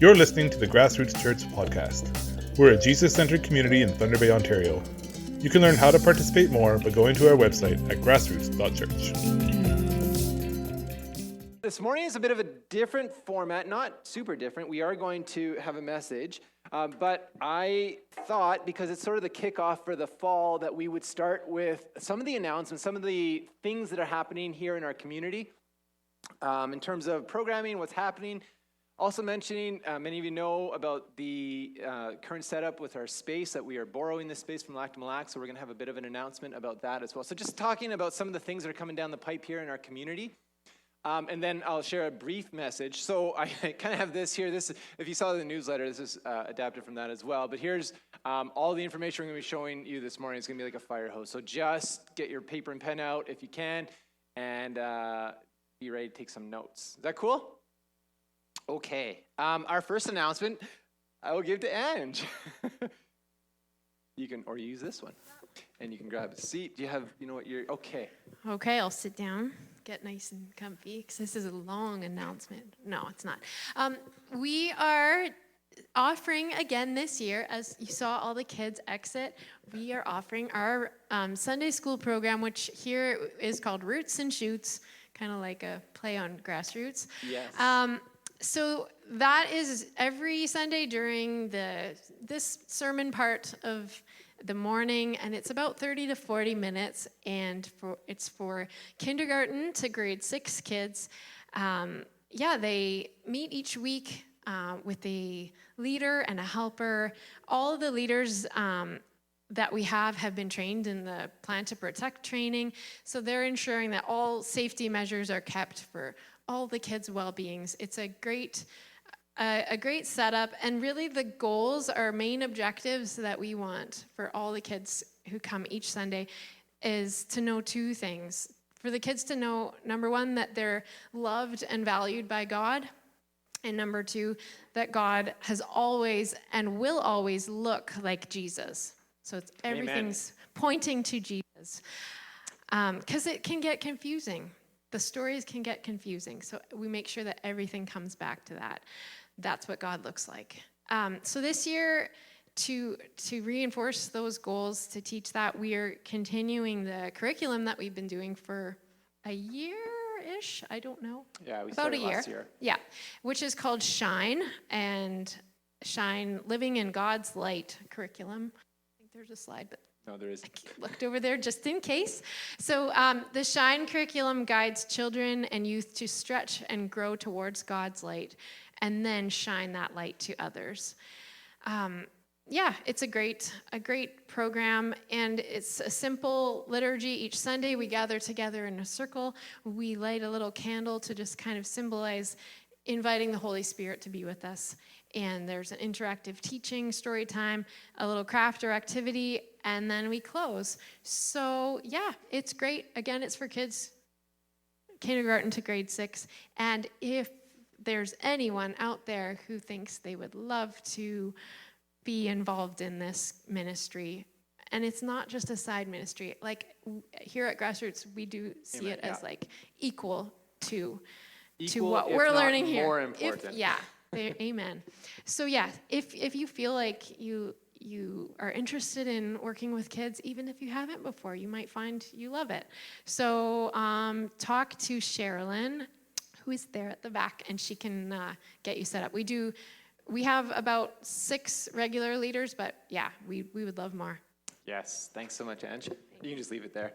You're listening to the Grassroots Church podcast. We're a Jesus-centered community in Thunder Bay, Ontario. You can learn how to participate more by going to our website at grassroots.church. This morning is a bit of a different format, not super different. We are going to have a message, but I thought, because it's sort of the kickoff for the fall, that we would start with some of the announcements, some of the things that are happening here in our community in terms of programming, what's happening. Also mentioning, many of you know about the current setup with our space, that we are borrowing this space from Lac du Mille Lac, so we're going to have a bit of an announcement about that as well. So just talking about some of the things that are coming down the pipe here in our community. And then I'll share a brief message. So I kind of have this here. This, if you saw the newsletter, this is adapted from that as well. But here's all the information we're going to be showing you this morning. It's going to be like a fire hose. So just get your paper and pen out if you can, and be ready to take some notes. Is that cool? Okay. Our first announcement, I will give to Ange. You can, or use this one, and you can grab a seat. Do you have, you know what you're, okay. Okay, I'll sit down, get nice and comfy, because this is a long announcement. No, it's not. We are offering again this year, as you saw all the kids exit, we are offering our Sunday school program, which here is called Roots and Shoots, kind of like a play on Grassroots. Yes. So that is every Sunday during this sermon part of the morning, and it's about 30 to 40 minutes, and it's for kindergarten to grade 6 kids. They meet each week with a leader and a helper. All of the leaders that we have been trained in the Plan to Protect training, so they're ensuring that all safety measures are kept for all the kids' well-beings. It's a great setup, and really the goals, our main objectives that we want for all the kids who come each Sunday is to know 2 things. For the kids to know, number 1, that they're loved and valued by God, and number 2, that God has always and will always look like Jesus. So it's everything's pointing to Jesus, because it can get confusing. The stories can get confusing, so we make sure that everything comes back to that. That's what God looks like. So this year, to reinforce those goals, to teach that, we are continuing the curriculum that we've been doing for a year-ish, I don't know. Yeah, we about started last year. Yeah, which is called Shine, and Shine, Living in God's Light curriculum. I think there's a slide, but no, there is. I looked over there just in case. So the Shine curriculum guides children and youth to stretch and grow towards God's light, and then shine that light to others. It's a great program, and it's a simple liturgy. Each Sunday we gather together in a circle. We light a little candle to just kind of symbolize inviting the Holy Spirit to be with us. And there's an interactive teaching, story time, a little craft or activity, and then we close. So it's great. Again, it's for kids kindergarten to grade 6. And if there's anyone out there who thinks they would love to be involved in this ministry, and it's not just a side ministry, like here at Grassroots, we do see it as like equal to what we're learning here. More important. Amen. So if you feel like you are interested in working with kids, even if you haven't before, you might find you love it. So talk to Sherilyn, who is there at the back, and she can get you set up. We have about 6 regular leaders, but we would love more. Yes, thanks so much, Ange. You can just leave it there.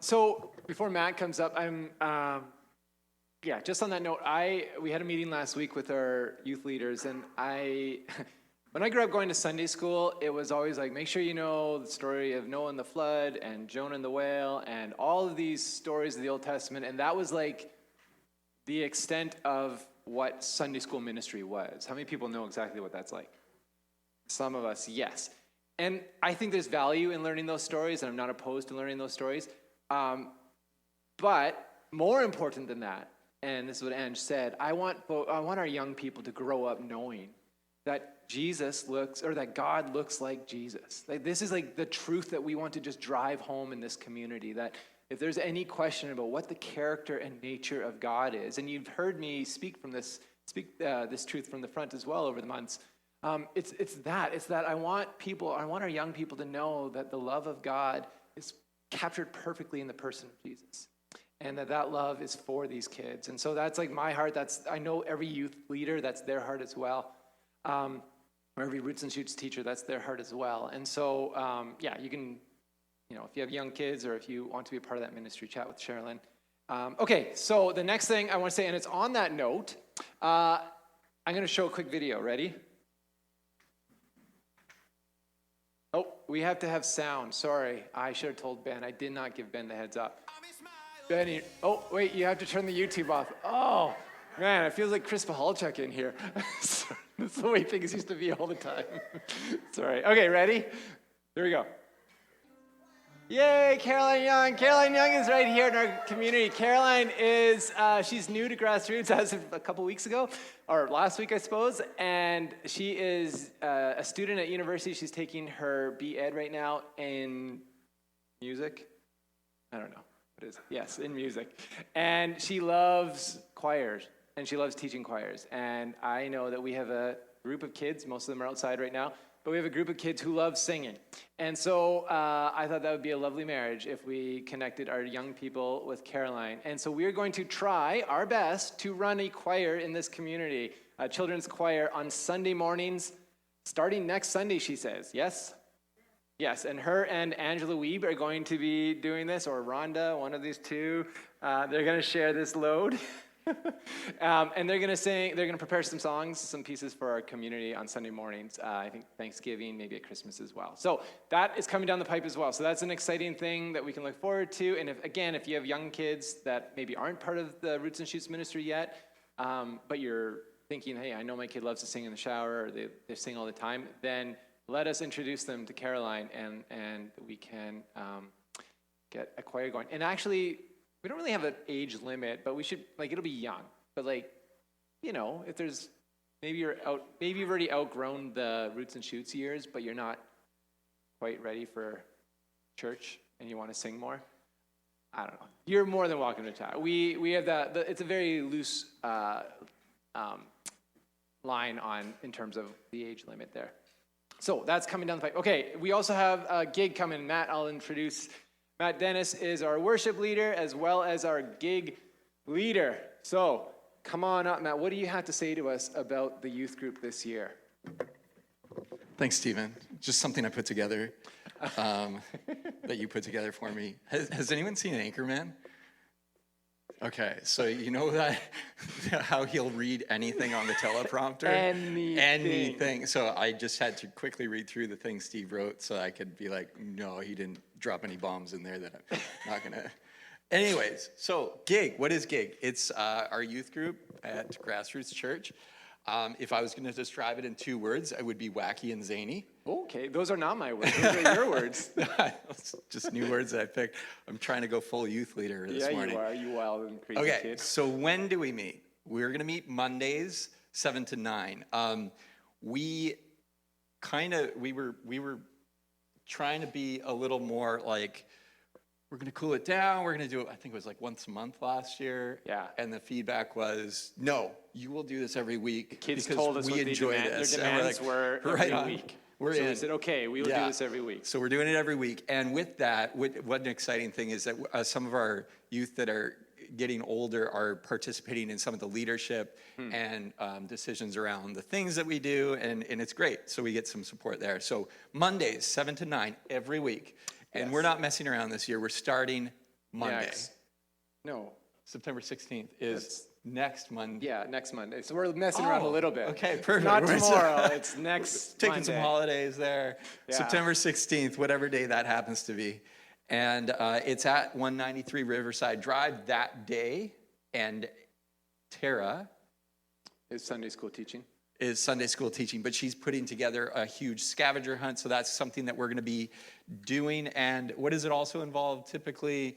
So before Matt comes up, just on that note, we had a meeting last week with our youth leaders, and when I grew up going to Sunday school, it was always like, make sure you know the story of Noah and the flood and Jonah and the whale and all of these stories of the Old Testament, and that was like the extent of what Sunday school ministry was. How many people know exactly what that's like? Some of us, yes. And I think there's value in learning those stories, and I'm not opposed to learning those stories. But more important than that, and this is what Ange said, I want our young people to grow up knowing that that God looks like Jesus. Like, this is like the truth that we want to just drive home in this community, that if there's any question about what the character and nature of God is, and you've heard me speak from this speak this truth from the front as well over the months. It's that I want our young people to know that the love of God is captured perfectly in the person of Jesus, and that love is for these kids. And so that's like my heart. I know every youth leader, that's their heart as well. Or every Roots and Shoots teacher, that's their heart as well. And so, you can, if you have young kids or if you want to be a part of that ministry, chat with Sherilyn. Okay, so the next thing I want to say, and it's on that note, I'm going to show a quick video. Ready? Oh, we have to have sound. Sorry, I should have told Ben. I did not give Ben the heads up. Benny, oh, wait, you have to turn the YouTube off. Oh, man, it feels like Chris Pahalchuk in here. That's the way things used to be all the time. Sorry. Okay, ready? Here we go. Yay, Caroline Young. Caroline Young is right here in our community. Caroline is, she's new to Grassroots as of a couple weeks ago, or last week, I suppose, and she is a student at university. She's taking her B.Ed right now in music. I don't know. What is it? Yes, in music. And she loves choirs, and she loves teaching choirs. And I know that we have a group of kids, most of them are outside right now, but we have a group of kids who love singing. And so I thought that would be a lovely marriage if we connected our young people with Caroline. And so we're going to try our best to run a choir in this community, a children's choir on Sunday mornings, starting next Sunday, she says. Yes? Yes, and her and Angela Weeb are going to be doing this, or Rhonda, one of these two. They're going to share this load. And they're going to prepare some songs, some pieces for our community on Sunday mornings. I think Thanksgiving, maybe at Christmas as well. So that is coming down the pipe as well. So that's an exciting thing that we can look forward to. And if you have young kids that maybe aren't part of the Roots and Shoots ministry yet, but you're thinking, hey, I know my kid loves to sing in the shower, or they sing all the time, then let us introduce them to Caroline, and we can get a choir going. And actually, we don't really have an age limit, but we should, it'll be young. But if there's, maybe you've already outgrown the Roots and Shoots years, but you're not quite ready for church and you want to sing more, I don't know. You're more than welcome to chat. We have it's a very loose line in terms of the age limit there. So that's coming down the pipe. Okay, we also have a gig coming. Matt, I'll introduce. Matt Dennis is our worship leader as well as our gig leader. So come on up, Matt. What do you have to say to us about the youth group this year? Thanks, Stephen. Just something I put together that you put together for me. Has anyone seen Anchorman? Okay, so you know that how he'll read anything on the teleprompter? Anything. So I just had to quickly read through the things Steve wrote so I could be like, no, he didn't drop any bombs in there that I'm not going to. Anyways, so GIG. What is GIG? It's our youth group at Grassroots Church. If I was going to describe it in 2 words, it would be wacky and zany. Okay, those are not my words. Those are your words. Just new words that I picked. I'm trying to go full youth leader this morning. Yeah, you are. You wild and crazy kid. Kid. So when do we meet? We're going to meet Mondays, 7 to 9. We were trying to be a little more like, we're going to cool it down. We're going to do it, I think it was like once a month last year. Yeah. And the feedback was, no, you will do this every week. The kids told us we enjoy this. Their demands were every week. So we said, okay, we will do this every week. So we're doing it every week. And with that, what an exciting thing is that some of our youth that are getting older are participating in some of the leadership and decisions around the things that we do. And it's great. So we get some support there. So Mondays, 7 to 9 every week. And we're not messing around this year. We're starting Monday. September 16th is next Monday. Yeah, next Monday. So we're messing around a little bit. Okay, perfect. Not tomorrow. It's next taking Monday. Some holidays there. Yeah. September 16th, whatever day that happens to be. And it's at 193 Riverside Drive that day. And Tara is Sunday school teaching. But she's putting together a huge scavenger hunt. So that's something that we're going to be doing. And what does it also involve? Typically,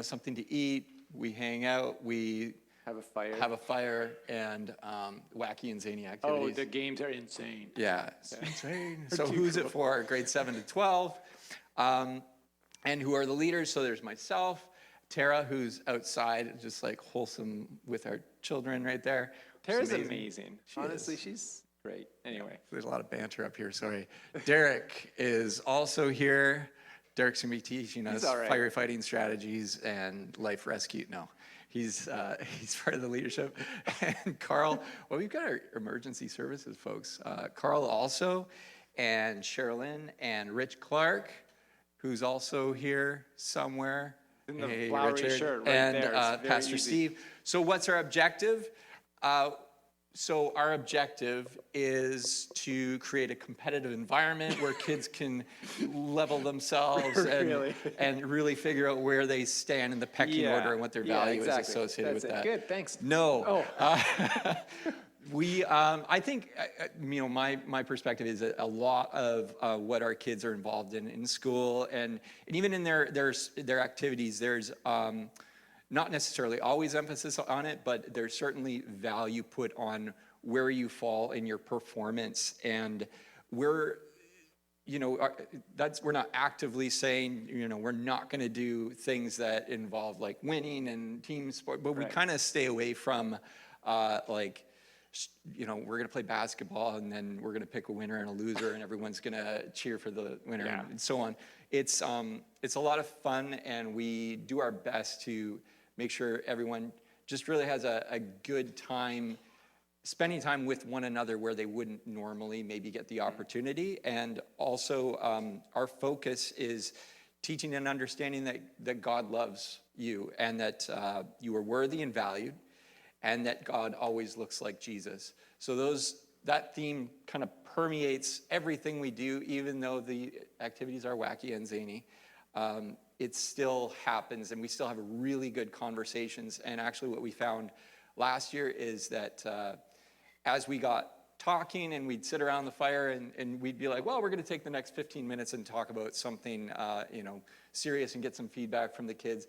something to eat. We hang out. We have a fire and wacky and zany activities. Oh, the games are insane. Yeah, it's insane. So who's it for? Grade 7 to 12. And who are the leaders? So there's myself, Tara, who's outside, just like wholesome with our children right there. Tara's amazing. Honestly, she's great. Anyway. There's a lot of banter up here, sorry. Derek is also here. Derek's going to be teaching us firefighting strategies and life rescue. No, he's part of the leadership. And Carl, well, we've got our emergency services folks. Carl also, and Sherilyn, and Rich Clark, who's also here somewhere. In the flowery shirt right and, there. And Pastor Steve. So what's our objective? So our objective is to create a competitive environment where kids can level themselves and really figure out where they stand in the pecking order and what their value is associated with that. Good, thanks. No. I think, my perspective is a lot of what our kids are involved in school and even in their activities, there's not necessarily always emphasis on it, but there's certainly value put on where you fall in your performance. And we're not actively saying, we're not going to do things that involve like winning and team sport, but we kind of stay away from we're going to play basketball and then we're going to pick a winner and a loser and everyone's going to cheer for the winner and so on. It's a lot of fun and we do our best to make sure everyone just really has a good time spending time with one another where they wouldn't normally maybe get the opportunity. And also our focus is teaching and understanding that God loves you and that you are worthy and valued and that God always looks like Jesus. So that theme kind of permeates everything we do, even though the activities are wacky and zany. It still happens, and we still have really good conversations. And actually what we found last year is that as we got talking and we'd sit around the fire and we'd be like, well, we're going to take the next 15 minutes and talk about something serious and get some feedback from the kids.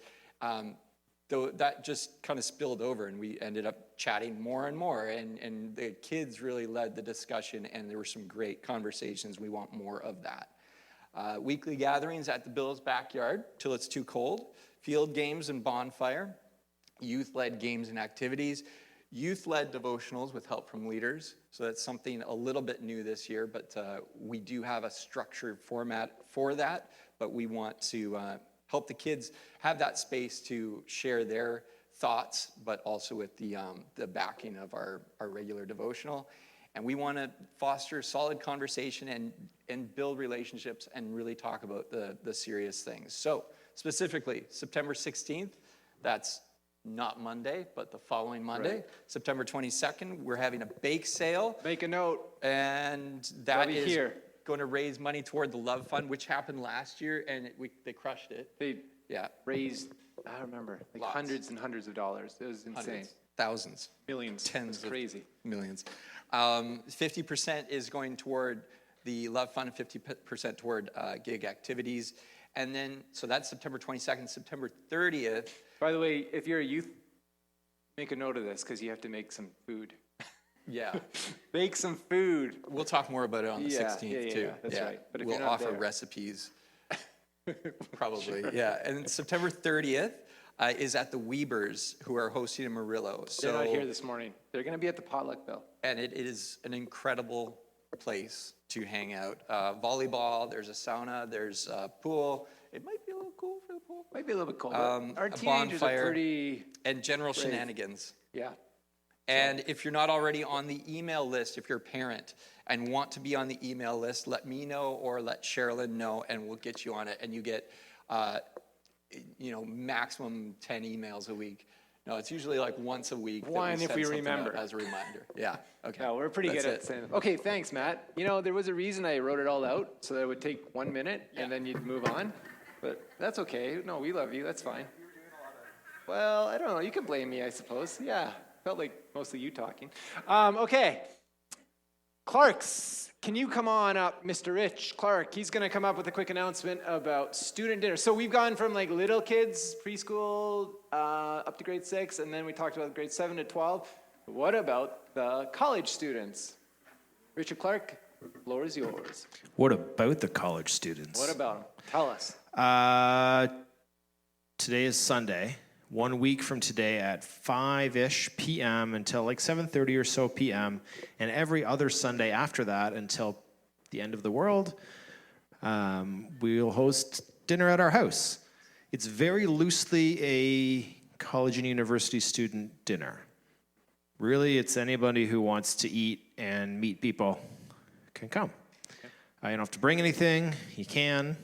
Though that just kind of spilled over and we ended up chatting more and more and the kids really led the discussion and there were some great conversations. We want more of that. Weekly gatherings at the Bill's backyard till it's too cold, field games and bonfire, youth-led games and activities, youth-led devotionals with help from leaders. So that's something a little bit new this year, but we do have a structured format for that, but we want to help the kids have that space to share their thoughts, but also with the backing of our regular devotional. And we want to foster solid conversation and build relationships and really talk about the serious things. So specifically, September 16th, that's not Monday, but the following Monday. Right. September 22nd, we're having a bake sale. Make a note. And that is going to raise money toward the Love Fund, which happened last year, and they crushed it. They raised, I remember, hundreds and hundreds of dollars. It was insane. Hundreds, thousands. Millions. Tens of crazy. Millions. 50% is going toward the Love Fund, 50% toward gig activities. And then, so that's September 22nd, September 30th. By the way, if you're a youth, make a note of this because you have to make some food. Yeah. Make some food. We'll talk more about it on the 16th too. Yeah, that's right. But if we'll offer recipes. Probably, sure. Yeah. And September 30th is at the Weebers, who are hosting in Murillo. So, they're not here this morning. They're going to be at the potluck, Bill. And it is an incredible place to hang out. Volleyball, there's a sauna, there's a pool. It might be a little cool for the pool. Might be a little bit cold. Our teenagers are pretty... And general shenanigans. Yeah. And if you're not already on the email list, if you're a parent and want to be on the email list, let me know or let Sherilyn know, and we'll get you on it. And you get, maximum 10 emails a week. No, it's usually like once a week. One if we remember. As a reminder. Yeah. Okay. No, we're pretty good at saying it. Okay, thanks, Matt. There was a reason I wrote it all out so that it would take 1 minute and then you'd move on. But that's okay. No, we love you. That's fine. Well, I don't know. You can blame me, I suppose. Yeah. Felt like mostly you talking. Okay. Clark's, can you come on up, Mr. Rich Clark? He's going to come up with a quick announcement about student dinner. So we've gone from like little kids, preschool, up to grade 6, and then we talked about grade 7 to 12. What about the college students? Richard Clark, the floor is yours. What about the college students? What about them? Tell us. Today is Sunday. 1 week from today at 5-ish p.m. until like 7:30 or so p.m. And every other Sunday after that until the end of the world, we'll host dinner at our house. It's very loosely a college and university student dinner. Really, it's anybody who wants to eat and meet people can come. You don't have to bring anything. You can.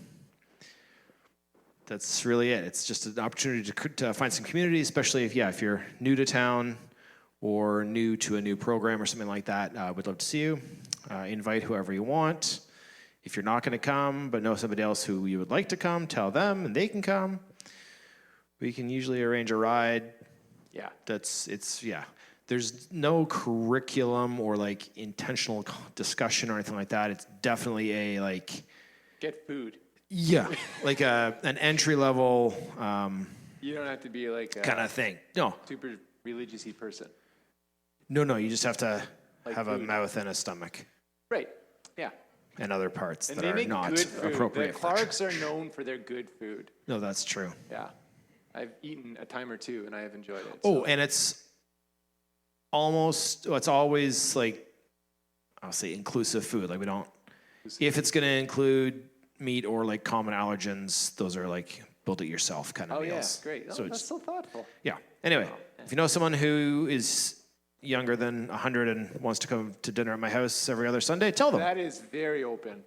That's really it. It's just an opportunity to find some community, especially if you're new to town or new to a new program or something like that. We'd love to see you. Invite whoever you want. If you're not going to come but know somebody else who you would like to come, tell them and they can come. We can usually arrange a ride. Yeah. There's no curriculum or like intentional discussion or anything like that. It's definitely a get food. Yeah, like an entry level You don't have to be like kind of thing. No, super religious-y person. No, you just have to Like have food. a mouth and a stomach Right. Yeah. and other parts And that they are make not good food. appropriate The for Clarks church. are known for their good food. No, that's true. Yeah. I've eaten a time or two and I have enjoyed it. Oh, and it's always like, I'll say inclusive food. Like we don't, if it's going to include meat or like common allergens, those are like build it yourself kind of meals. Yeah, great. Oh, So that's it's, so thoughtful. yeah. Anyway, if you know someone who is younger than 100 and wants to come to dinner at my house every other Sunday, tell them. That is very open.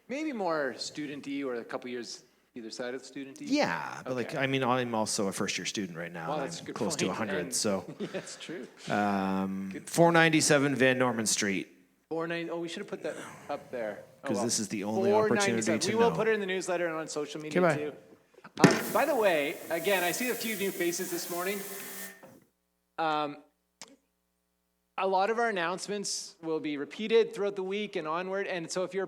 Maybe more student-y or a couple years either side of student-y. Yeah, but Okay. I'm also a first-year student right now. Well, and that's a I'm good close to point. 100, And- so Yeah, that's true. 497 Van Norman Street. 490. Oh, we should have put that up there. Oh, 'Cause this is the only opportunity 497. to We will know. put it in the newsletter and on social media bye. too. By the way, again, I see a few new faces this morning. A lot of our announcements will be repeated throughout the week and onward. And so if you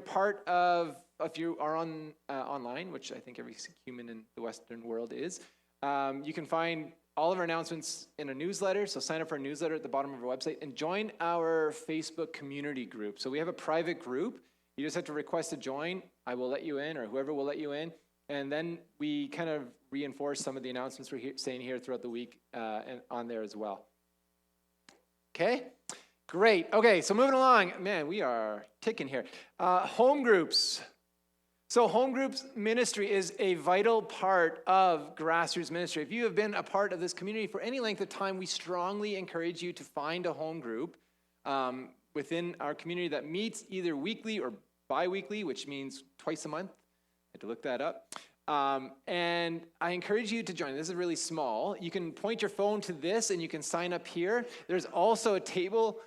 are on online, which I think every human in the Western world is, you can find all of our announcements in a newsletter. So sign up for a newsletter at the bottom of our website and join our Facebook community group. So we have a private group. You just have to request to join. I will let you in, or whoever will let you in. And then we kind of reinforce some of the announcements we're saying here throughout the week and on there as well. Okay, great. Okay, so moving along. Man, we are ticking here. Home groups. So home groups ministry is a vital part of Grassroots ministry. If you have been a part of this community for any length of time, we strongly encourage you to find a home group within our community that meets either weekly or bi-weekly, which means twice a month. I had to look that up. And I encourage you to join. This is really small. You can point your phone to this and you can sign up here. There's also a table,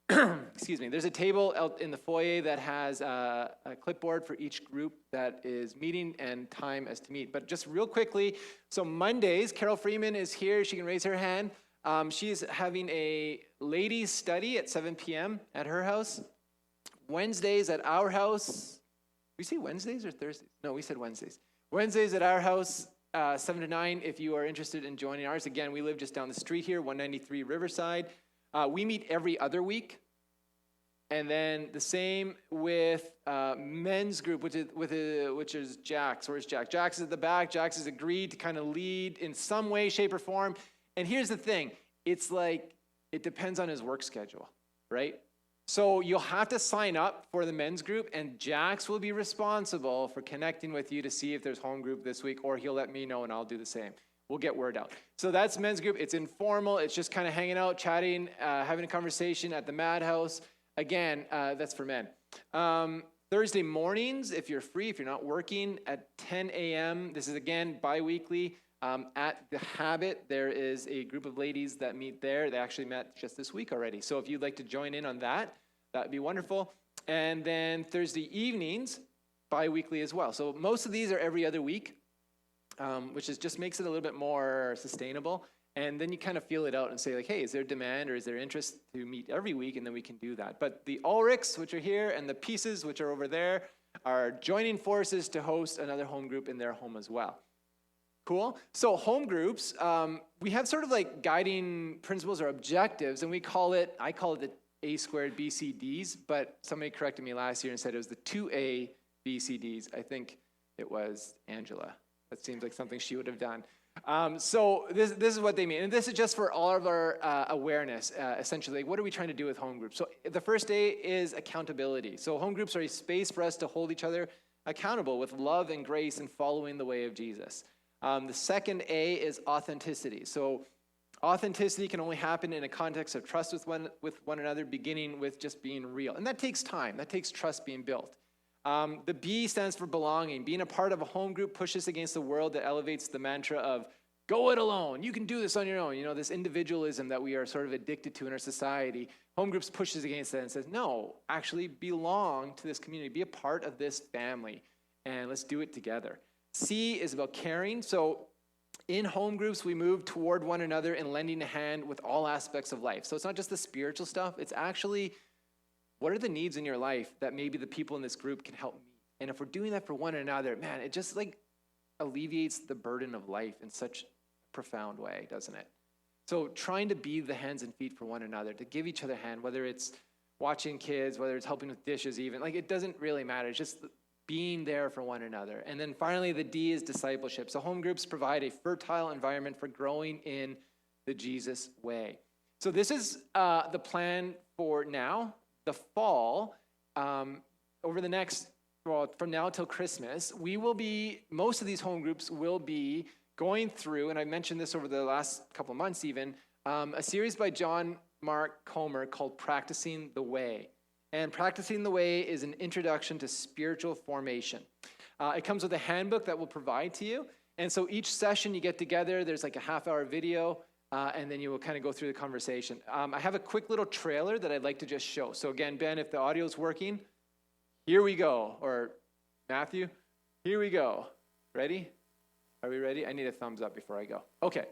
excuse me, there's a table out in the foyer that has a clipboard for each group that is meeting and time as to meet. But just real quickly, so Mondays, Carol Freeman is here. She can raise her hand. She's having a ladies' study at 7 p.m. at her house. Wednesdays at our house. We say Wednesdays or Thursdays? No, we said Wednesdays. Wednesdays at our house, 7 to 9, if you are interested in joining ours. Again, we live just down the street here, 193 Riverside. We meet every other week. And then the same with men's group, which is Jax. Where's Jax? Jax is at the back. Jax has agreed to kind of lead in some way, shape, or form. And here's the thing. It's like, it depends on his work schedule, right? So you'll have to sign up for the men's group, and Jax will be responsible for connecting with you to see if there's home group this week, or he'll let me know and I'll do the same. We'll get word out. So that's men's group. It's informal. It's just kind of hanging out, chatting, having a conversation at the Madhouse. Again, that's for men. Thursday mornings, if you're free, if you're not working, at 10 a.m. This is, again, bi-weekly. At The Habit, there is a group of ladies that meet there. They actually met just this week already. So if you'd like to join in on that, that'd be wonderful. And then Thursday evenings, bi-weekly as well. So most of these are every other week, which just makes it a little bit more sustainable. And then you kind of feel it out and say, like, hey, is there demand or is there interest to meet every week? And then we can do that. But the Ulrichs, which are here, and the Pieces, which are over there, are joining forces to host another home group in their home as well. Cool. So home groups, we have sort of like guiding principles or objectives, and I call it the A squared BCDs, but somebody corrected me last year and said it was the 2A BCDs. I think it was Angela. That seems like something she would have done. So this is what they mean. And this is just for all of our awareness, essentially. What are we trying to do with home groups? So the first A is accountability. So home groups are a space for us to hold each other accountable with love and grace and following the way of Jesus. The second A is authenticity. So authenticity can only happen in a context of trust with one another, beginning with just being real. And that takes time. That takes trust being built. The B stands for belonging. Being a part of a home group pushes against the world that elevates the mantra of go it alone. You can do this on your own. You know, this individualism that we are sort of addicted to in our society. Home groups pushes against that and says, no, actually belong to this community. Be a part of this family, and let's do it together. C is about caring. So in home groups, we move toward one another and lending a hand with all aspects of life. So it's not just the spiritual stuff. It's actually, what are the needs in your life that maybe the people in this group can help meet? And if we're doing that for one another, man, it just like alleviates the burden of life in such a profound way, doesn't it? So trying to be the hands and feet for one another, to give each other a hand, whether it's watching kids, whether it's helping with dishes even, like it doesn't really matter. It's just being there for one another. And then finally, the D is discipleship. So home groups provide a fertile environment for growing in the Jesus way. So this is the plan for now. The fall, over the next, well, from now till Christmas, most of these home groups will be going through, and I mentioned this over the last couple of months even, a series by John Mark Comer called Practicing the Way. And Practicing the Way is an introduction to spiritual formation. It comes with a handbook that we'll provide to you. And so each session you get together, there's like a half-hour video, and then you will kind of go through the conversation. I have a quick little trailer that I'd like to just show. So again, Ben, if the audio's working, here we go. Or Matthew, here we go. Ready? Are we ready? I need a thumbs up before I go. Okay.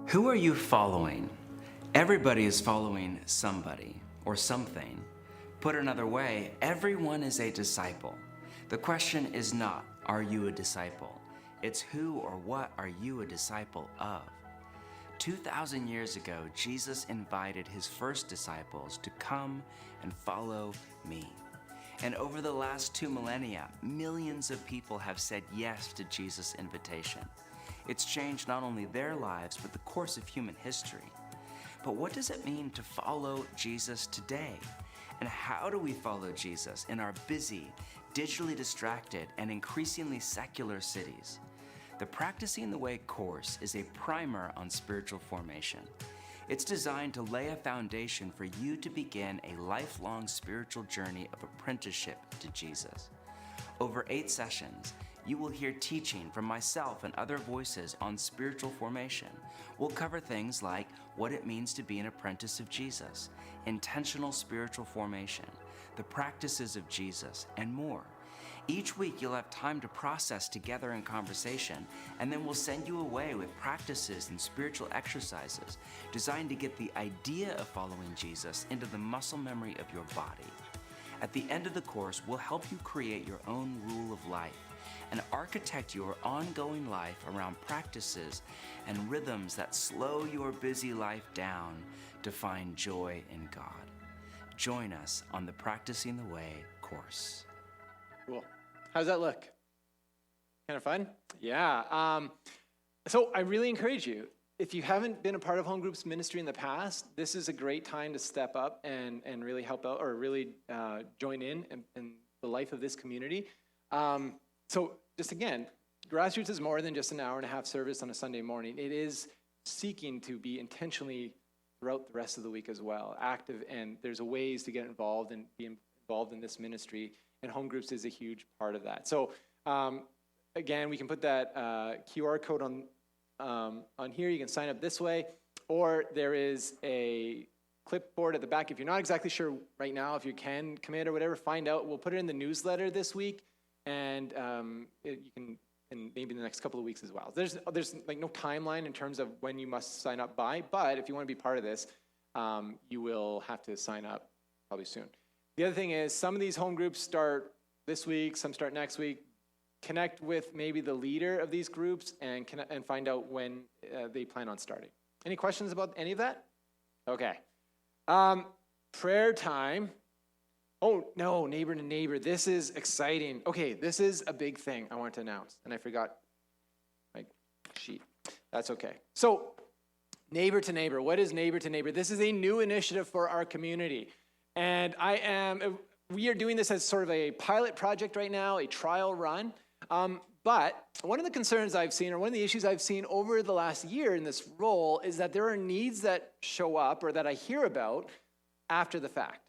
Who are you following? Everybody is following somebody or something. Put another way, everyone is a disciple. The question is not, are you a disciple? It's who or what are you a disciple of? 2,000 years ago, Jesus invited his first disciples to come and follow me. And over the last 2 millennia, millions of people have said yes to Jesus' invitation. It's changed not only their lives, but the course of human history. But what does it mean to follow Jesus today? And how do we follow Jesus in our busy, digitally distracted, and increasingly secular cities? The Practicing the Way course is a primer on spiritual formation. It's designed to lay a foundation for you to begin a lifelong spiritual journey of apprenticeship to Jesus. Over 8 sessions, you will hear teaching from myself and other voices on spiritual formation. We'll cover things like what it means to be an apprentice of Jesus, intentional spiritual formation, the practices of Jesus, and more. Each week you'll have time to process together in conversation, and then we'll send you away with practices and spiritual exercises designed to get the idea of following Jesus into the muscle memory of your body. At the end of the course, we'll help you create your own rule of life and architect your ongoing life around practices and rhythms that slow your busy life down to find joy in God. Join us on the Practicing the Way course. Cool. How's that look? Kind of fun? Yeah. So I really encourage you, if you haven't been a part of home groups ministry in the past, this is a great time to step up and really help out or really join in the life of this community. So just again, Grassroots is more than just an hour-and-a-half service on a Sunday morning. It is seeking to be intentionally throughout the rest of the week as well, active, and there's ways to get involved and be involved in this ministry, and home groups is a huge part of that. So again, we can put that QR code on here. You can sign up this way, or there is a clipboard at the back. If you're not exactly sure right now if you can commit or whatever, find out. We'll put it in the newsletter this week, and you can, and maybe in the next couple of weeks as well. There's like no timeline in terms of when you must sign up by, but if you want to be part of this, you will have to sign up probably soon. The other thing is some of these home groups start this week, some start next week. Connect with maybe the leader of these groups and find out when they plan on starting. Any questions about any of that? Okay. Prayer time. Oh, no, neighbor to neighbor. This is exciting. Okay, this is a big thing I want to announce, and I forgot my sheet. That's okay. So, neighbor to neighbor. What is neighbor to neighbor? This is a new initiative for our community. And we are doing this as sort of a pilot project right now, a trial run. But one of the concerns I've seen, or one of the issues I've seen over the last year in this role, is that there are needs that show up or that I hear about after the fact,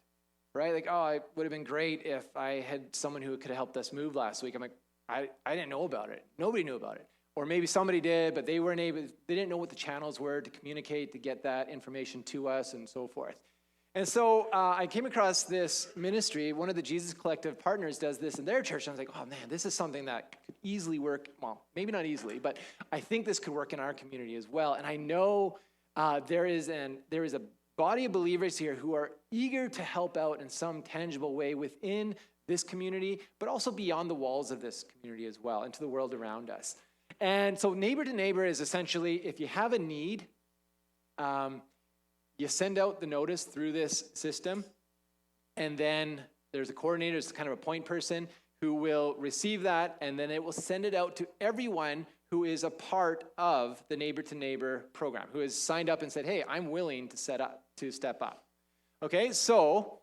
right? Like, oh, it would have been great if I had someone who could have helped us move last week. I'm like, I didn't know about it. Nobody knew about it. Or maybe somebody did, but they didn't know what the channels were to communicate, to get that information to us and so forth. And so I came across this ministry. One of the Jesus Collective partners does this in their church. And I was like, oh man, this is something that could easily work. Well, maybe not easily, but I think this could work in our community as well. And I know there is a body of believers here who are eager to help out in some tangible way within this community, but also beyond the walls of this community as well, and to the world around us. And so neighbor to neighbor is essentially, if you have a need, you send out the notice through this system, and then there's a coordinator, it's kind of a point person, who will receive that, and then it will send it out to everyone who is a part of the neighbor to neighbor program, who has signed up and said, hey, I'm willing to step up. Okay, so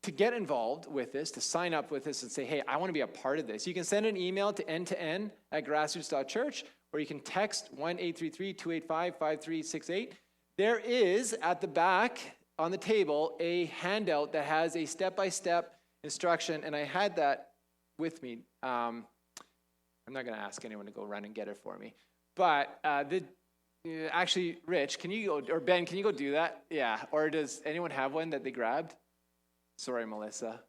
to get involved with this, to sign up with this and say, hey, I want to be a part of this, you can send an email to n@grassroots.church, or you can text 1-833-285-5368. There is, at the back on the table, a handout that has a step-by-step instruction, and I had that with me. I'm not going to ask anyone to go run and get it for me. But actually, Rich, can you go, or Ben, can you go do that? Yeah, or does anyone have one that they grabbed? Sorry, Melissa.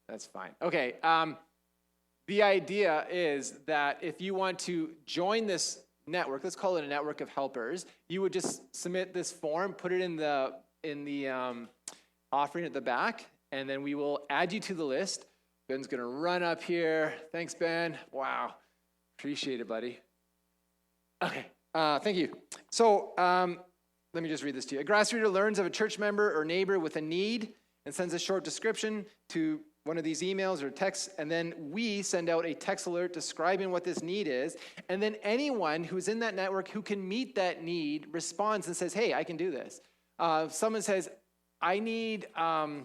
That's fine. Okay, the idea is that if you want to join this network, let's call it a network of helpers, you would just submit this form, put it in the offering at the back, and then we will add you to the list. Ben's going to run up here. Thanks, Ben. Wow. Appreciate it, buddy. Okay, thank you. So let me just read this to you. A grassrooter learns of a church member or neighbor with a need and sends a short description to one of these emails or texts, and then we send out a text alert describing what this need is, and then anyone who's in that network who can meet that need responds and says, hey, I can do this. Someone says, I need a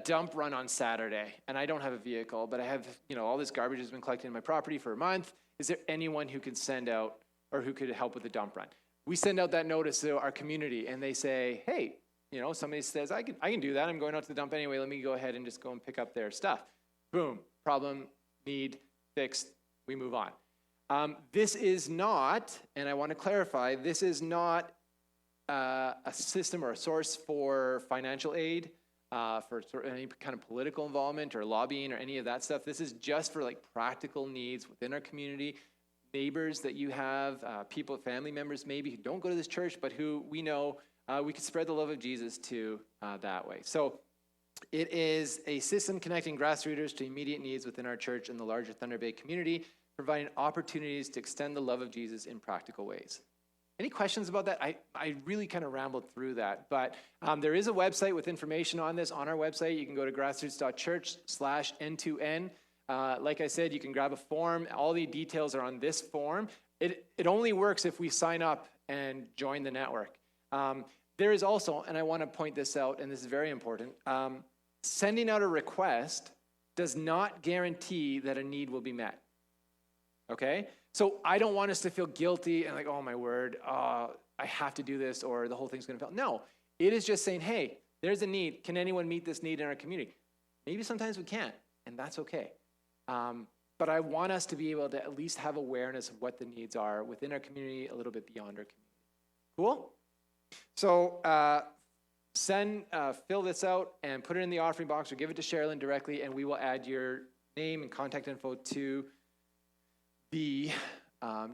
dump run on Saturday, and I don't have a vehicle, but I have, all this garbage has been collected in my property for a month. Is there anyone who can send out or who could help with the dump run? We send out that notice to our community, and they say, hey, somebody says, I can do that. I'm going out to the dump anyway. Let me go ahead and just go and pick up their stuff. Boom, problem, need, fixed, we move on. This is not, and I want to clarify, this is not a system or a source for financial aid, for any kind of political involvement or lobbying or any of that stuff. This is just for practical needs within our community, neighbors that you have, people, family members maybe who don't go to this church, but who we know we could spread the love of Jesus to that way. So it is a system connecting grassrooters to immediate needs within our church and the larger Thunder Bay community, providing opportunities to extend the love of Jesus in practical ways. Any questions about that? I really kind of rambled through that, but there is a website with information on this on our website. You can go to grassroots.church/N2N. Like I said, you can grab a form. All the details are on this form. It only works if we sign up and join the network. There is also, and I want to point this out, and this is very important, sending out a request does not guarantee that a need will be met. Okay? So I don't want us to feel guilty and oh my word, I have to do this or the whole thing's going to fail. No, it is just saying, hey, there's a need. Can anyone meet this need in our community? Maybe sometimes we can't, and that's okay. But I want us to be able to at least have awareness of what the needs are within our community, a little bit beyond our community. Cool? So fill this out and put it in the offering box or give it to Sherilyn directly, and we will add your name and contact info to the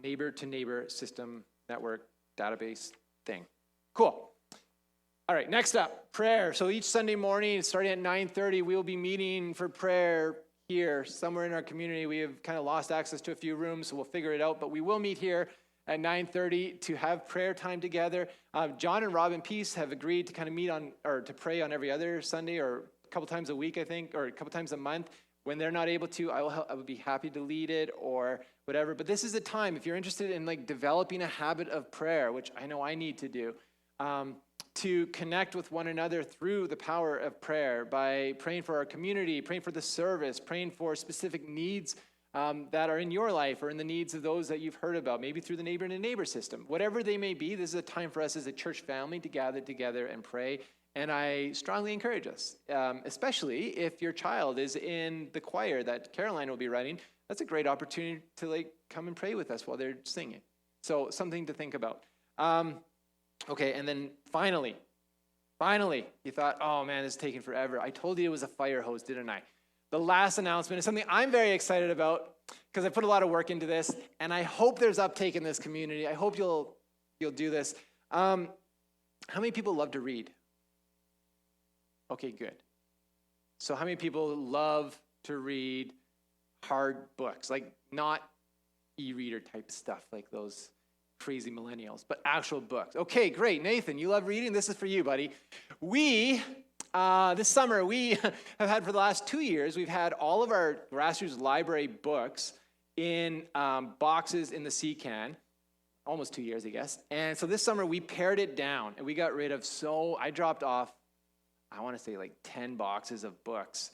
neighbor-to-neighbor system network database thing. Cool. All right, next up, prayer. So each Sunday morning, starting at 9:30, we will be meeting for prayer here somewhere in our community. We have kind of lost access to a few rooms, so we'll figure it out, but we will meet here at 9:30 to have prayer time together. John and Robin Peace have agreed to kind of meet on, or to pray on every other Sunday or a couple times a week, I think, or a couple times a month. When they're not able to, I would be happy to lead it or whatever. But this is a time, if you're interested in like developing a habit of prayer, which I know I need to do, to connect with one another through the power of prayer by praying for our community, praying for the service, praying for specific needs that are in your life or in the needs of those that you've heard about, maybe through the neighbor and a neighbor system. Whatever they may be, this is a time for us as a church family to gather together and pray. And I strongly encourage us, especially if your child is in the choir that Caroline will be running. That's a great opportunity to like come and pray with us while they're singing. So something to think about. Okay, and then finally, you thought, oh man, this is taking forever. I told you it was a fire hose, didn't I? The last announcement is something I'm very excited about because I put a lot of work into this, and I hope there's uptake in this community. I hope you'll do this. How many people love to read? Okay, good. So how many people love to read hard books, like not e-reader type stuff like those crazy millennials, but actual books? Okay, great. Nathan, you love reading? This is for you, buddy. This summer, we have had for the last 2 years, we've had all of our Grassroots library books in boxes in the sea can. Almost 2 years, I guess. And so this summer, we pared it down, and we got rid of I dropped off, I want to say like 10 boxes of books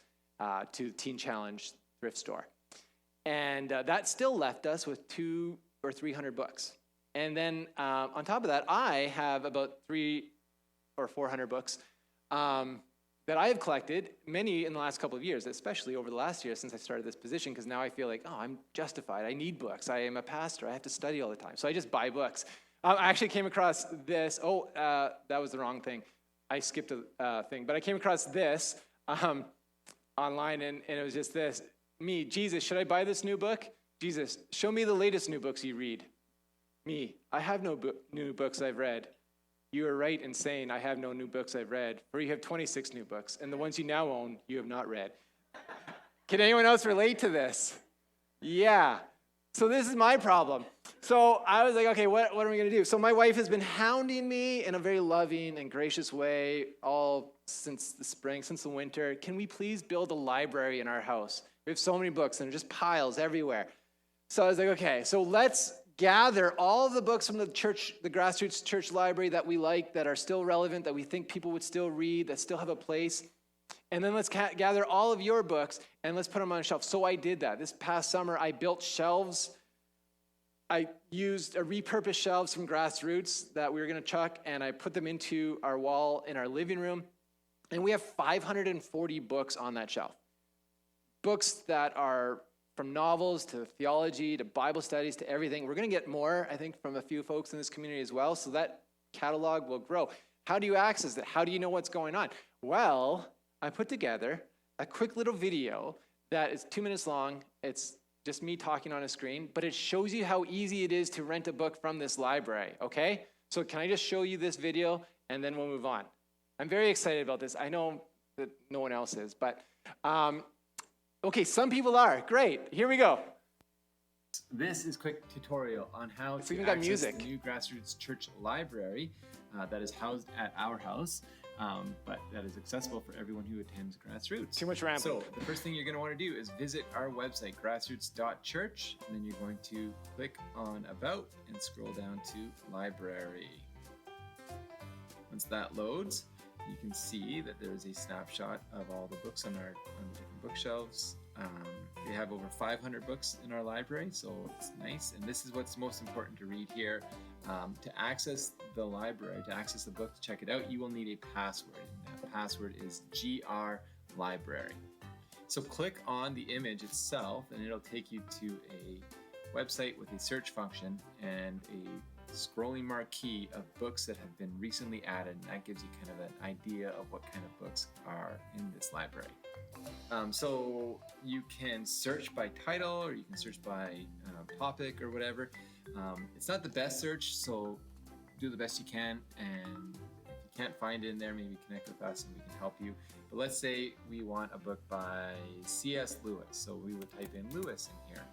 to Teen Challenge thrift store. And that still left us with 200 or 300 books. And then on top of that, I have about 300 or 400 books that I have collected, many in the last couple of years, especially over the last year since I started this position, because now I feel like, I'm justified. I need books. I am a pastor. I have to study all the time. So I just buy books. I actually came across this. That was the wrong thing. I skipped a thing. But I came across this online, and it was just this. Me, Jesus, should I buy this new book? Jesus, show me the latest new books you read. Me, I have no new books I've read. You are right in saying I have no new books I've read, for you have 26 new books, and the ones you now own, you have not read. Can anyone else relate to this? Yeah. So this is my problem. So I was like, okay, what are we going to do? So my wife has been hounding me in a very loving and gracious way all since the spring, since the winter. Can we please build a library in our house? We have so many books, and they're just piles everywhere. So I was like, okay, so let's gather all of the books from the church, the Grassroots Church library that we like, that are still relevant, that we think people would still read, that still have a place. And then let's gather all of your books and let's put them on a shelf. So I did that. This past summer, I built shelves. I used repurposed shelves from Grassroots that we were going to chuck, and I put them into our wall in our living room. And we have 540 books on that shelf. Books that are from novels to theology to Bible studies to everything. We're going to get more, I think, from a few folks in this community as well, so that catalog will grow. How do you access it? How do you know what's going on? Well, I put together a quick little video that is 2 minutes long. It's just me talking on a screen, but it shows you how easy it is to rent a book from this library, okay? So can I just show you this video, and then we'll move on? I'm very excited about this. I know that no one else is, but okay, some people are. Great. Here we go. This is a quick tutorial on how It's to even got access music. the new Grassroots Church library that is housed at our house, but that is accessible for everyone who attends Grassroots. Too much rambling. So the first thing you're going to want to do is visit our website, grassroots.church, and then you're going to click on About and scroll down to Library. Once that loads, you can see that there is a snapshot of all the books on the different bookshelves. We have over 500 books in our library, so it's nice. And this is what's most important to read here. To access the library, to access the book, to check it out, you will need a password. And that password is GRLibrary. So click on the image itself, and it'll take you to a website with a search function and a scrolling marquee of books that have been recently added, and that gives you kind of an idea of what kind of books are in this library. So you can search by title, or you can search by topic or whatever. It's not the best search, so do the best you can, and if you can't find it in there, maybe connect with us and we can help you. But let's say we want a book by C.S. Lewis, so we would type in Lewis in here,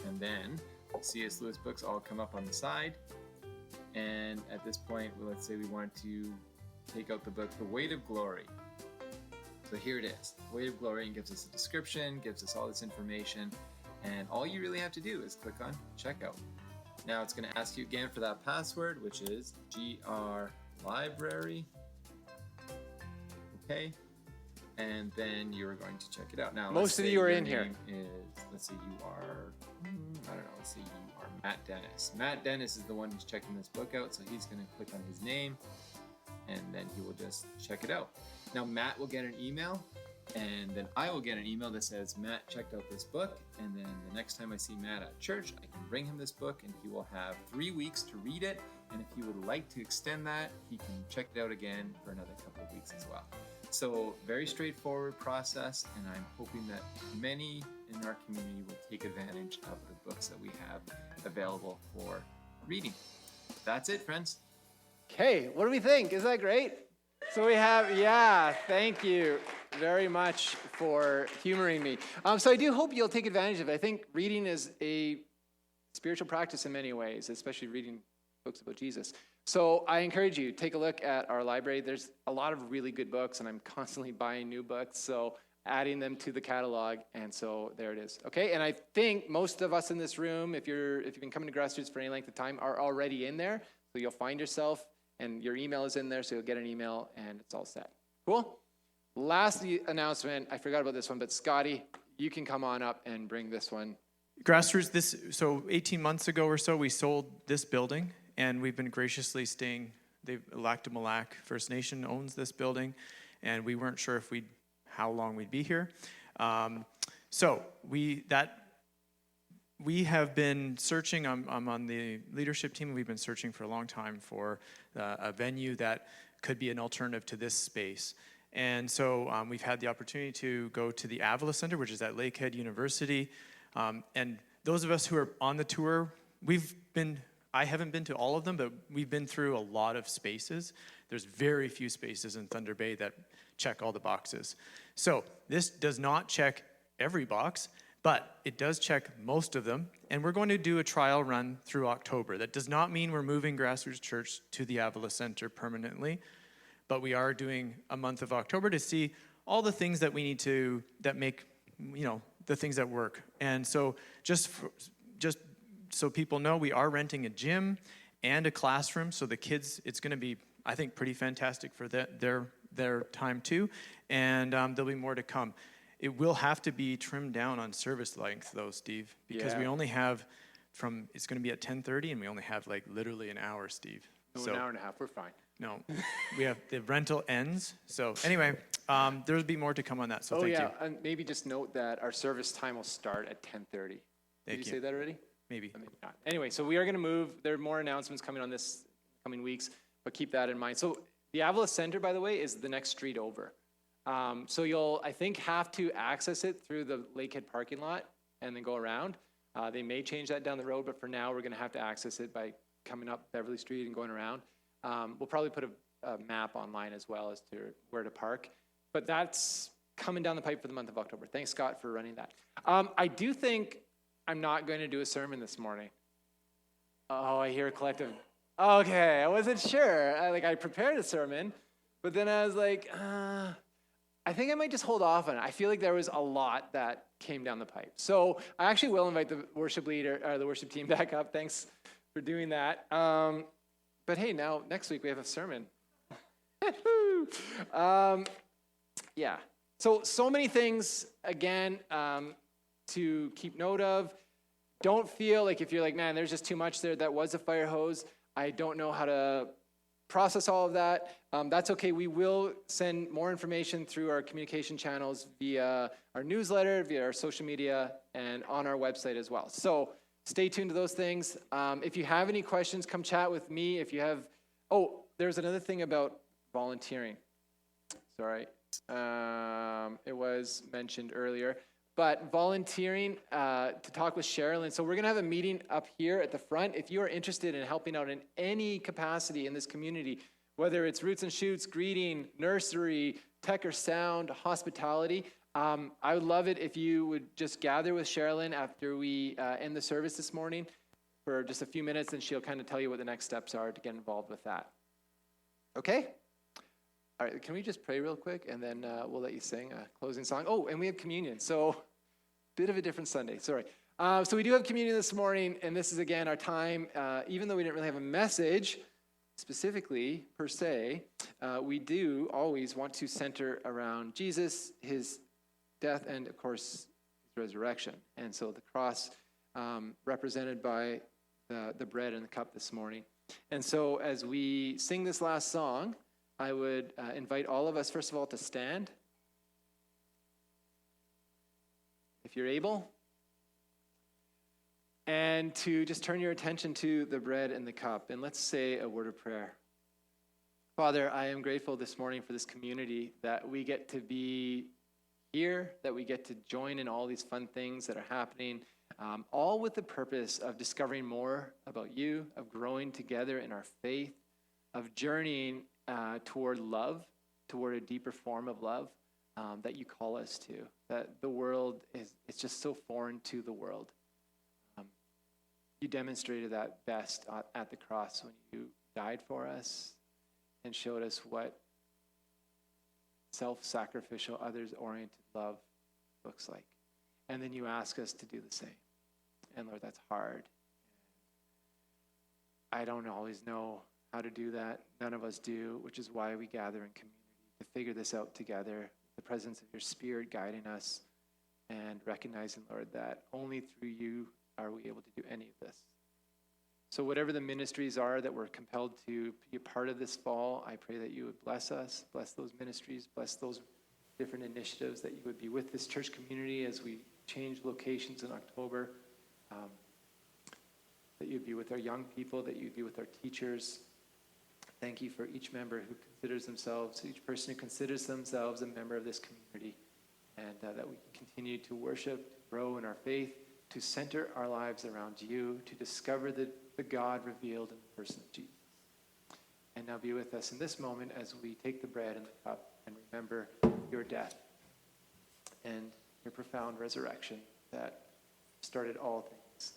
and then C.S. Lewis books all come up on the side. And at this point, let's say we want to take out the book The Weight of Glory. So here it is, Weight of Glory, and gives us a description, gives us all this information, and all you really have to do is click on checkout. Now it's going to ask you again for that password, which is GRLibrary. Okay, and then you're going to check it out. Now, Most of you are in here. Let's say you are, I don't know, let's say you are Matt Dennis. Matt Dennis is the one who's checking this book out, so he's going to click on his name, and then he will just check it out. Now, Matt will get an email, and then I will get an email that says, Matt checked out this book, and then the next time I see Matt at church, I can bring him this book, and he will have 3 weeks to read it, and if he would like to extend that, he can check it out again for another couple of weeks as well. So, very straightforward process, and I'm hoping that many in our community will take advantage of the books that we have available for reading. That's it, friends. Okay, what do we think? Is that great? So we have, thank you very much for humoring me. So I do hope you'll take advantage of it. I think reading is a spiritual practice in many ways, especially reading books about Jesus. So I encourage you, take a look at our library. There's a lot of really good books, and I'm constantly buying new books, so adding them to the catalog, and so there it is. Okay, and I think most of us in this room, if you've been coming to Grassroots for any length of time, are already in there, so you'll find yourself, and your email is in there, so you'll get an email, and it's all set. Cool? Last announcement, I forgot about this one, but Scotty, you can come on up and bring this one. Grassroots, so 18 months ago or so, we sold this building, and we've been graciously staying. Lac du Mille First Nation owns this building, and we weren't sure how long we'd be here. So we have been searching. I'm on the leadership team. We've been searching for a long time for a venue that could be an alternative to this space. And so we've had the opportunity to go to the Avila Center, which is at Lakehead University. And those of us who are on the tour, I haven't been to all of them, but we've been through a lot of spaces. There's very few spaces in Thunder Bay that check all the boxes. So this does not check every box, but it does check most of them. And we're going to do a trial run through October. That does not mean we're moving Grassroots Church to the Avila Center permanently, but we are doing a month of October to see all the things that we need to, that make, the things that work. And so just so people know, we are renting a gym and a classroom. So the kids, it's going to be, I think, pretty fantastic for their time too. And there'll be more to come. It will have to be trimmed down on service length, though, Steve, because we only have it's going to be at 10:30, and we only have literally an hour, Steve. So, an hour and a half, we're fine. No, we have the rental ends. So anyway, there'll be more to come on that. So thank you. And maybe just note that our service time will start at 10:30. Did you say that already? Maybe. Maybe not. Anyway, so we are going to move. There are more announcements coming on this coming weeks, but keep that in mind. So the Avila Center, by the way, is the next street over. So you'll, I think, have to access it through the Lakehead parking lot and then go around. They may change that down the road, but for now, we're going to have to access it by coming up Beverly Street and going around. We'll probably put a map online as well as to where to park. But that's coming down the pipe for the month of October. Thanks, Scott, for running that. I do think I'm not going to do a sermon this morning. Oh, I hear a collective. Okay, I wasn't sure. I prepared a sermon, but then I was like, I think I might just hold off on it. I feel like there was a lot that came down the pipe. So I actually will invite the worship leader or the worship team back up. Thanks for doing that. But hey, now next week we have a sermon. Yeah. So many things, again, to keep note of. Don't feel like if you're like, man, there's just too much there. That was a fire hose. I don't know how to process all of that. That's okay. We will send more information through our communication channels via our newsletter, via our social media, and on our website as well. So stay tuned to those things. If you have any questions, come chat with me. If you have, there's another thing about volunteering. Sorry. It was mentioned earlier. But volunteering to talk with Sherilyn. So we're going to have a meeting up here at the front. If you are interested in helping out in any capacity in this community, whether it's Roots and Shoots, greeting, nursery, tech or sound, hospitality, I would love it if you would just gather with Sherilyn after we end the service this morning for just a few minutes, and she'll kind of tell you what the next steps are to get involved with that. Okay? All right, can we just pray real quick, and then we'll let you sing a closing song. Oh, and we have communion, so bit of a different Sunday, sorry. So we do have communion this morning, and this is, again, our time. Even though we didn't really have a message specifically, per se, we do always want to center around Jesus, his death, and, of course, his resurrection. And so the cross represented by the bread and the cup this morning. And so as we sing this last song, I would invite all of us, first of all, to stand. If you're able. And to just turn your attention to the bread and the cup. And let's say a word of prayer. Father, I am grateful this morning for this community that we get to be here, that we get to join in all these fun things that are happening, all with the purpose of discovering more about you, of growing together in our faith, of journeying toward love, toward a deeper form of love that you call us to. That the world is just so foreign to the world. You demonstrated that best at the cross when you died for us and showed us what self-sacrificial, others-oriented love looks like. And then you ask us to do the same. And Lord, that's hard. I don't always know how to do that. None of us do, which is why we gather in community to figure this out together. The presence of your Spirit guiding us and recognizing, Lord, that only through you are we able to do any of this. So whatever the ministries are that we're compelled to be a part of this fall, I pray that you would bless us, bless those ministries, bless those different initiatives, that you would be with this church community as we change locations in October, that you'd be with our young people, that you'd be with our teachers. Thank you for each member who considers themselves, each person who considers themselves a member of this community, and that we can continue to worship, grow in our faith, to center our lives around you, to discover the God revealed in the person of Jesus. And now be with us in this moment as we take the bread and the cup and remember your death and your profound resurrection that started all things.